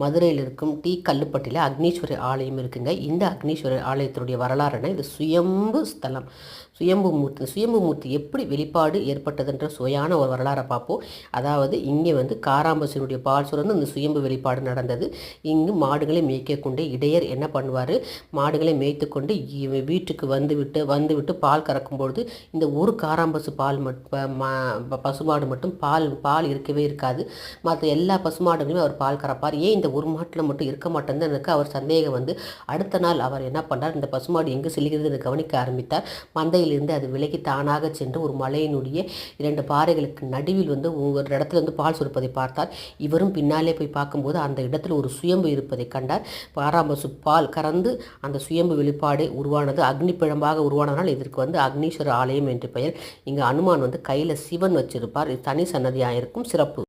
மதுரையில் இருக்கும் டி கல்லுப்பட்டியில் அக்னீஸ்வரர் ஆலயம் இருக்குங்க. இந்த அக்னீஸ்வரர் ஆலயத்தினுடைய வரலாறுனா இது சுயம்பு ஸ்தலம். சுயம்பு மூர்த்தி எப்படி வெளிப்பாடு ஏற்பட்டதுன்ற சுவையான ஒரு வரலாறை பார்ப்போம். அதாவது இங்கே காராம்பசினுடைய பால் சுரந்து இந்த சுயம்பு வெளிப்பாடு நடந்தது. இங்கு மாடுகளை மேய்க்கொண்டு இடையர் என்ன பண்ணுவார், மாடுகளை மேய்த்து கொண்டு வீட்டுக்கு வந்துவிட்டு பால் கறக்கும்பொழுது இந்த ஒரு காராம்பசு பால் பசுமாடு மட்டும் பால் இருக்கவே இருக்காது. மற்ற எல்லா பசுமாடுகளையும் அவர் பால் கறப்பார். ஏன் இந்த ஒரு மாட்டில் மட்டும் இருக்க மாட்டேன்னு எனக்கு அவர் சந்தேகம் அடுத்த நாள் அவர் என்ன பண்ணார், இந்த பசுமாடு எங்கு செல்கிறது கவனிக்க ஆரம்பித்தார். மந்தையிலிருந்து அது விலகி தானாக சென்று ஒரு மலையினுடைய 2 பாறைகளுக்கு நடுவில் ஒரு இடத்துல பால் சுரப்பதை பார்த்தார். இவரும் பின்னாலே போய் பார்க்கும்போது அந்த இடத்துல ஒரு சுயம்பு இருப்பதை கண்டார். காராம்பசு பால் கறந்து அந்த சுயம்பு வெளிப்பாடு உருவானது. அக்னி பிழம்பாக உருவானதால் இதற்கு அக்னீஸ்வரர் ஆலயம் என்று பெயர். இங்கு அனுமான் கையில் சிவன் வச்சிருப்பார். இது தனி சன்னதியாக இருக்கும் சிறப்பு.